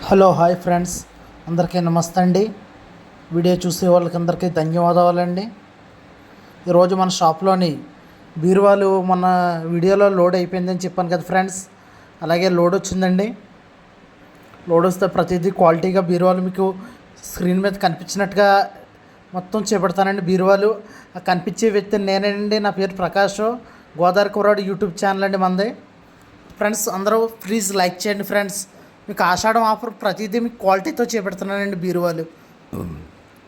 Hello hi friends, అందరికీ నమస్తే అండి. వీడియో చూసే వాళ్ళకి అందరికీ ధన్యవాదాలండి. ఈరోజు మన షాప్లోని బీరువాలు మొన్న వీడియోలో లోడ్ అయిపోయిందని చెప్పాను కదా ఫ్రెండ్స్, అలాగే లోడ్ వచ్చిందండి. లోడ్ వస్తే ప్రతిదీ క్వాలిటీగా బీరువాలు మీకు స్క్రీన్ మీద కనిపించినట్టుగా మొత్తం చేపడతానండి. బీరువాలు కనిపించే వ్యక్తి నేనేనండి. నా పేరు ప్రకాష్, గోదావరి కుర్రాడు యూట్యూబ్ ఛానల్ అండి మనది. ఫ్రెండ్స్ అందరూ ప్లీజ్ లైక్ చేయండి ఫ్రెండ్స్. మీకు ఆషాఢం ఆఫర్ ప్రతిదీ మీకు క్వాలిటీతో చేపెడుతున్నానండి. బీరువాలు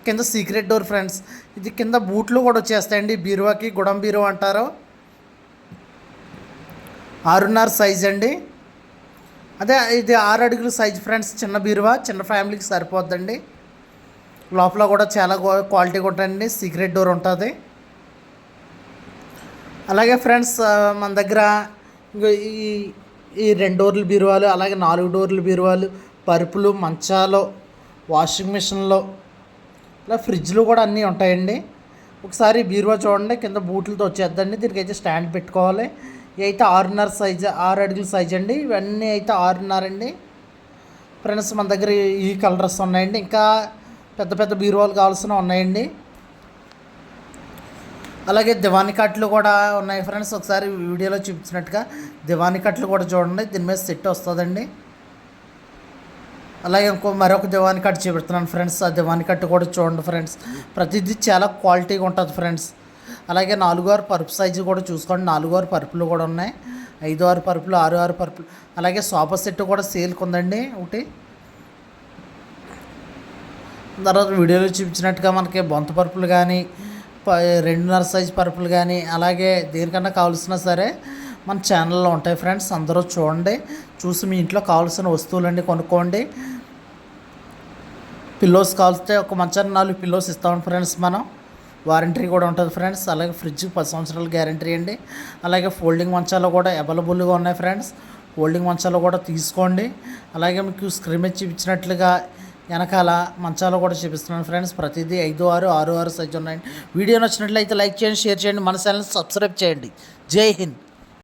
కింద సీక్రెట్ డోర్ ఫ్రెండ్స్, ఇది కింద బూట్లు కూడా వచ్చేస్తాయండి. బీరువాకి గుడం బీరువా అంటారు. 6.5 సైజ్ అండి. అదే ఇది 6 అడుగుల సైజ్ ఫ్రెండ్స్. చిన్న బీరువా, చిన్న ఫ్యామిలీకి సరిపోద్దండి. లోపల కూడా చాలా క్వాలిటీ ఉంటాయండి. సీక్రెట్ డోర్ ఉంటుంది. అలాగే ఫ్రెండ్స్ మన దగ్గర ఈ 2 డోర్ల బీరువాలు, అలాగే 4 డోర్ల బీరువాలు, పరుపులు, మంచాలు, వాషింగ్ మిషన్లు, ఇలా ఫ్రిడ్జ్లు కూడా అన్నీ ఉంటాయండి. ఒకసారి బీరువా చూడండి, కింద బూట్లతో వచ్చేద్దండి. దీనికి అయితే స్టాండ్ పెట్టుకోవాలి. ఇవి అయితే 6.5 సైజు, 6 అడుగుల సైజ్ అండి. ఇవన్నీ అయితే 6.5 అండి. ఫ్రెండ్స్ మన దగ్గర ఈ కలర్స్ ఉన్నాయండి. ఇంకా పెద్ద పెద్ద బీరువాలు కావాల్సినవి ఉన్నాయండి. అలాగే దివాని కట్లు కూడా ఉన్నాయి ఫ్రెండ్స్. ఒకసారి వీడియోలో చూపించినట్టుగా దివాని కట్లు కూడా చూడండి. దీని మీద సెట్ వస్తుందండి. అలాగే మరొక దివాని కట్టు చూపెడుతున్నాను ఫ్రెండ్స్. ఆ దివాని కట్టు కూడా చూడండి ఫ్రెండ్స్. ప్రతిదీ చాలా క్వాలిటీగా ఉంటుంది ఫ్రెండ్స్. అలాగే 4/6 పరుపు సైజు కూడా చూసుకోండి. 4/6 పరుపులు కూడా ఉన్నాయి. 5/6 పరుపులు, 6/6 పరుపులు. అలాగే సోఫా సెట్ కూడా సేల్కి ఉందండి ఒకటి. తర్వాత వీడియోలో చూపించినట్టుగా మనకి బొంత పరుపులు కానీ, 2.5 సైజు పరుపులు కానీ, అలాగే దేనికన్నా కావాల్సినా సరే మన ఛానల్లో ఉంటాయి ఫ్రెండ్స్. అందరూ చూడండి, చూసి మీ ఇంట్లో కావాల్సిన వస్తువులన్నీ కొనుక్కోండి. పిల్లోస్ కావాల్స్తే ఒక మంచాన్ని 4 పిల్లోస్ ఇస్తాం ఫ్రెండ్స్. మనం వారంటీ కూడా ఉంటుంది ఫ్రెండ్స్. అలాగే ఫ్రిడ్జ్కి 10 సంవత్సరాల గ్యారంటీ అండి. అలాగే ఫోల్డింగ్ మంచాలు కూడా అవైలబుల్గా ఉన్నాయి ఫ్రెండ్స్. ఫోల్డింగ్ మంచాలు కూడా తీసుకోండి. అలాగే మీకు స్క్రీన్ మీద చూపించినట్లుగా వెనకాల మంచాలు కూడా చూపిస్తున్నాను ఫ్రెండ్స్. ప్రతిదీ 5/6, 6/6 సైజు ఉన్నాయండి. వీడియో నచ్చినట్లయితే లైక్ చేయండి, షేర్ చేయండి, మన ఛానల్ సబ్స్క్రైబ్ చేయండి. జై హింద్.